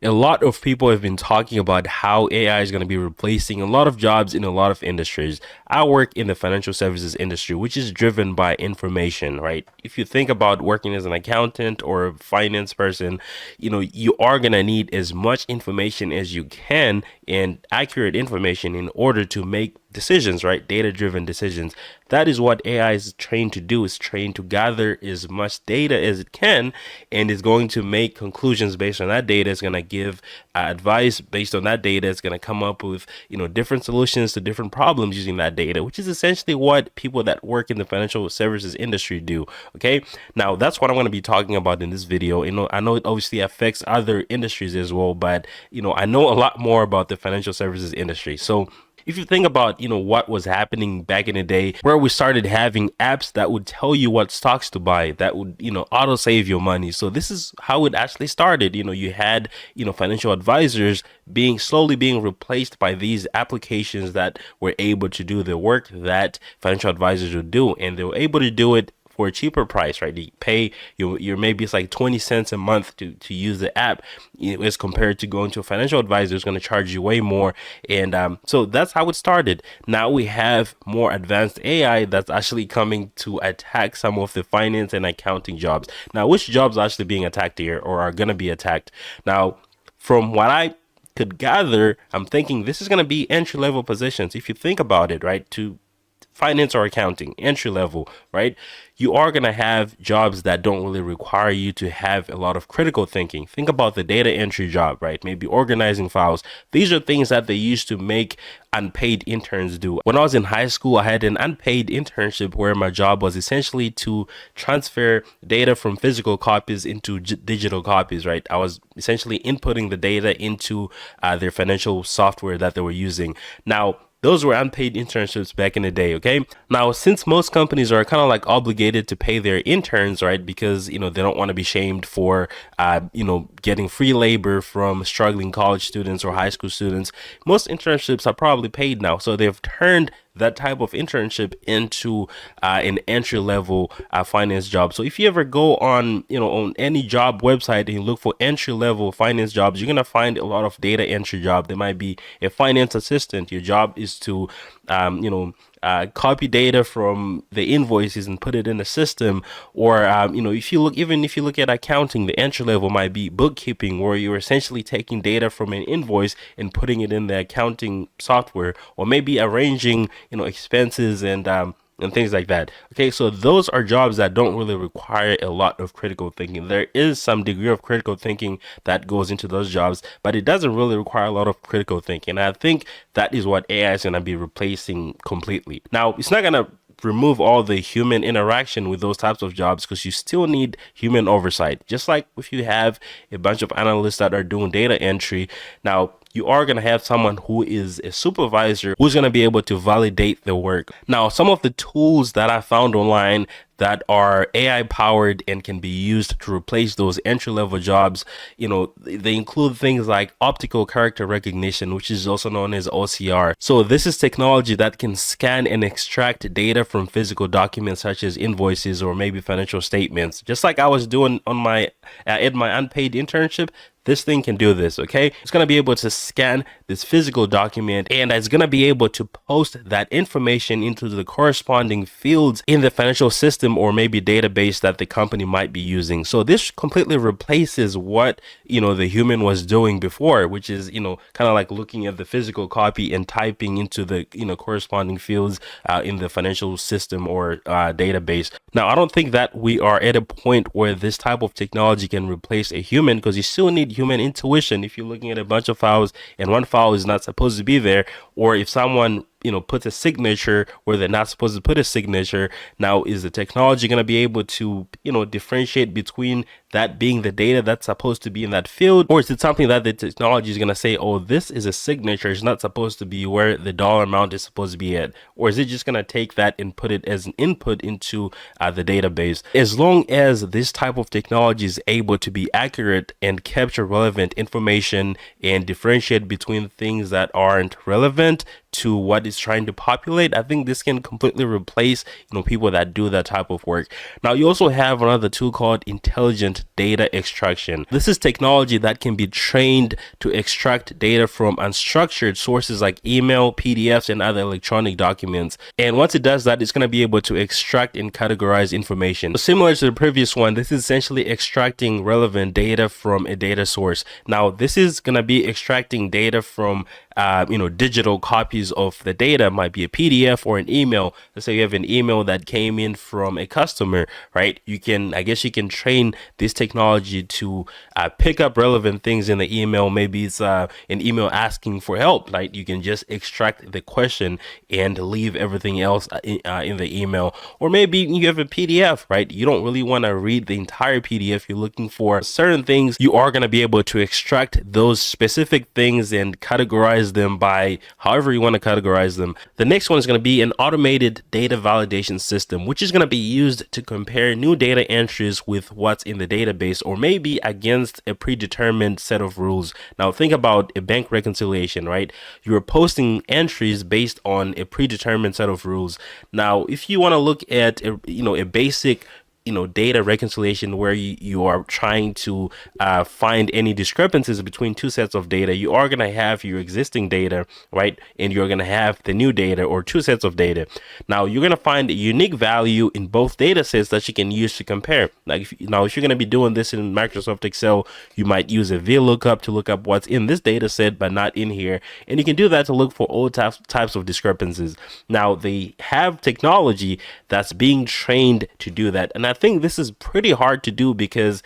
A lot of people have been talking about how AI is going to be replacing a lot of jobs in a lot of industries. I work in the financial services industry, which is driven by information, right? If you think about working as an accountant or a finance person, you are going to need as much information as you can and accurate information in order to make decisions, right? Data driven decisions. That is what AI is trained to do. It's trained to gather as much data as it can and is going to make conclusions based on that data. It's going to give advice based on that data. It's going to come up with, different solutions to different problems using that data, which is essentially what people that work in the financial services industry do. Okay. Now that's what I'm going to be talking about in this video. I know it obviously affects other industries as well, but I know a lot more about the financial services industry. So if you think about, what was happening back in the day where we started having apps that would tell you what stocks to buy, that would, auto save your money. So this is how it actually started. You had, financial advisors slowly being replaced by these applications that were able to do the work that financial advisors would do. And they were able to do it for a cheaper price, right? You pay your maybe it's like 20 cents a month to use the app, as compared to going to a financial advisor who's going to charge you way more. And so that's how it started. Now we have more advanced AI that's actually coming to attack some of the finance and accounting jobs. Now, which jobs are actually being attacked here or are going to be attacked? Now, from what I could gather, I'm thinking this is going to be entry level positions. If you think about it, right, to finance or accounting, entry level, right? You are going to have jobs that don't really require you to have a lot of critical thinking. Think about the data entry job, right? Maybe organizing files. These are things that they used to make unpaid interns do. When I was in high school, I had an unpaid internship where my job was essentially to transfer data from physical copies into digital copies, right? I was essentially inputting the data into their financial software that they were using. Now, those were unpaid internships back in the day, okay? Now, since most companies are kind of like obligated to pay their interns, right? Because, they don't want to be shamed for, getting free labor from struggling college students or high school students. Most internships are probably paid now. So they've turned that type of internship into an entry level finance job. So if you ever go on, on any job website and you look for entry level finance jobs, you're going to find a lot of data entry job. There might be a finance assistant. Your job is to, copy data from the invoices and put it in the system. Or, if you look at accounting, the entry level might be bookkeeping, where you're essentially taking data from an invoice and putting it in the accounting software, or maybe arranging, expenses and things like that. Okay, so those are jobs that don't really require a lot of critical thinking. There is some degree of critical thinking that goes into those jobs, but it doesn't really require a lot of critical thinking. And I think that is what AI is going to be replacing completely. Now, it's not going to remove all the human interaction with those types of jobs, because you still need human oversight. Just like if you have a bunch of analysts that are doing data entry, now you are going to have someone who is a supervisor who's going to be able to validate the work. Now, some of the tools that I found online that are AI powered and can be used to replace those entry level jobs, they include things like optical character recognition, which is also known as OCR. So this is technology that can scan and extract data from physical documents such as invoices or maybe financial statements. Just like I was doing on my in my unpaid internship, this thing can do this, okay? It's going to be able to scan this physical document, and it's going to be able to post that information into the corresponding fields in the financial system or maybe database that the company might be using. So this completely replaces what, the human was doing before, which is, kind of like looking at the physical copy and typing into the, corresponding fields in the financial system or database. Now, I don't think that we are at a point where this type of technology can replace a human, because you still need human intuition. If you're looking at a bunch of files and one file is not supposed to be there, or if someone puts a signature where they're not supposed to put a signature, now is the technology going to be able to differentiate between that being the data that's supposed to be in that field, or is it something that the technology is going to say, oh, this is a signature, it's not supposed to be where the dollar amount is supposed to be at? Or is it just going to take that and put it as an input into the database? As long as this type of technology is able to be accurate and capture relevant information and differentiate between things that aren't relevant, to what it's trying to populate, I think this can completely replace, people that do that type of work. Now, you also have another tool called intelligent data extraction. This is technology that can be trained to extract data from unstructured sources like email, PDFs, and other electronic documents. And once it does that, it's going to be able to extract and categorize information. So similar to the previous one, this is essentially extracting relevant data from a data source. Now, this is going to be extracting data from digital copies of the data. It might be a PDF or an email. Let's say you have an email that came in from a customer, right? You can train this technology to pick up relevant things in the email. Maybe it's an email asking for help, right? You can just extract the question and leave everything else in the email. Or maybe you have a PDF, right? You don't really want to read the entire PDF. You're looking for certain things. You are going to be able to extract those specific things and categorize them by however you want to categorize them. The next one is going to be an automated data validation system, which is going to be used to compare new data entries with what's in the database, or maybe against a predetermined set of rules. Now, think about a bank reconciliation, right? You're posting entries based on a predetermined set of rules. Now, if you want to look at a basic data reconciliation where you are trying to find any discrepancies between two sets of data, you are going to have your existing data, right? And you're going to have the new data, or two sets of data. Now, you're going to find a unique value in both data sets that you can use to compare. Like if you're going to be doing this in Microsoft Excel, you might use a VLOOKUP to look up what's in this data set but not in here. And you can do that to look for all types of discrepancies. Now, they have technology that's being trained to do that. And I think this is pretty hard to do because,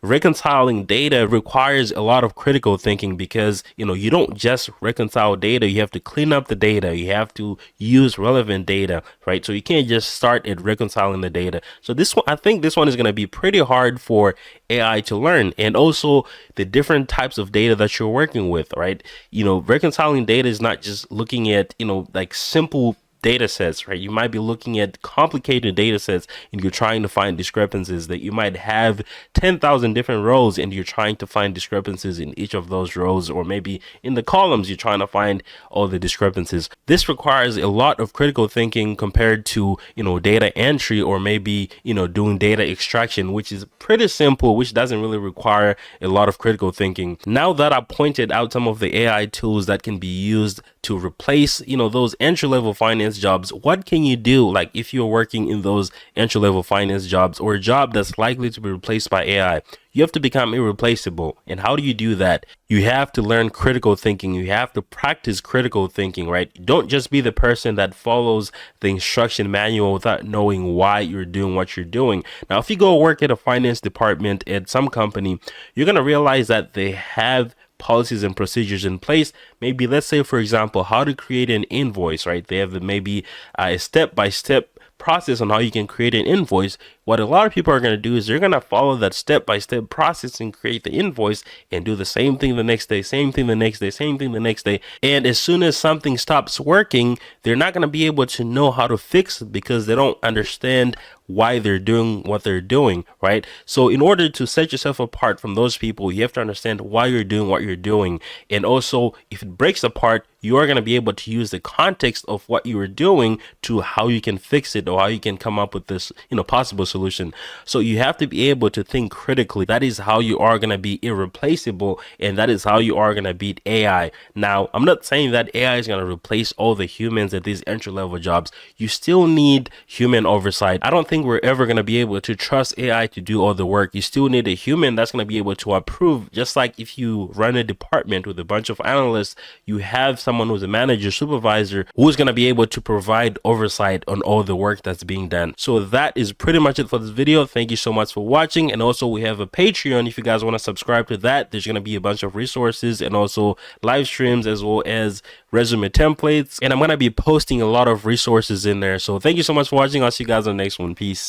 reconciling data requires a lot of critical thinking because, you don't just reconcile data. You have to clean up the data. You have to use relevant data, right? So you can't just start at reconciling the data. So I think this one is going to be pretty hard for AI to learn. And also the different types of data that you're working with, right? Reconciling data is not just looking at, like simple data sets, right? You might be looking at complicated data sets and you're trying to find discrepancies. That you might have 10,000 different rows and you're trying to find discrepancies in each of those rows, or maybe in the columns you're trying to find all the discrepancies. This requires a lot of critical thinking compared to data entry, or maybe doing data extraction, which is pretty simple, which doesn't really require a lot of critical thinking. Now that I pointed out some of the AI tools that can be used to replace those entry-level finance jobs, what can you do? Like if you're working in those entry-level finance jobs, or a job that's likely to be replaced by AI, you have to become irreplaceable. And how do you do that? You have to learn critical thinking. You have to practice critical thinking, right? Don't just be the person that follows the instruction manual without knowing why you're doing what you're doing. Now, if you go work at a finance department at some company, you're going to realize that they have policies and procedures in place. Maybe let's say, for example, how to create an invoice, right? They have maybe a step-by-step process on how you can create an invoice. What a lot of people are going to do is they're going to follow that step-by-step process and create the invoice and do the same thing the next day, same thing the next day, same thing the next day. And as soon as something stops working, they're not going to be able to know how to fix it because they don't understand why they're doing what they're doing, right? So in order to set yourself apart from those people, you have to understand why you're doing what you're doing. And also, if it breaks apart, you are going to be able to use the context of what you were doing to how you can fix it, or how you can come up with this, possible solution. So you have to be able to think critically. That is how you are going to be irreplaceable, and that is how you are going to beat AI. Now, I'm not saying that AI is going to replace all the humans at these entry-level jobs. You still need human oversight. I don't think we're ever going to be able to trust AI to do all the work. You still need a human that's going to be able to approve. Just like if you run a department with a bunch of analysts, you have someone who's a manager, supervisor, who's going to be able to provide oversight on all the work that's being done. So that is pretty much it for this video. Thank you so much for watching. And also, we have a Patreon. If you guys want to subscribe to that, there's going to be a bunch of resources and also live streams, as well as resume templates. And I'm going to be posting a lot of resources in there. So thank you so much for watching. I'll see you guys on the next one. Peace.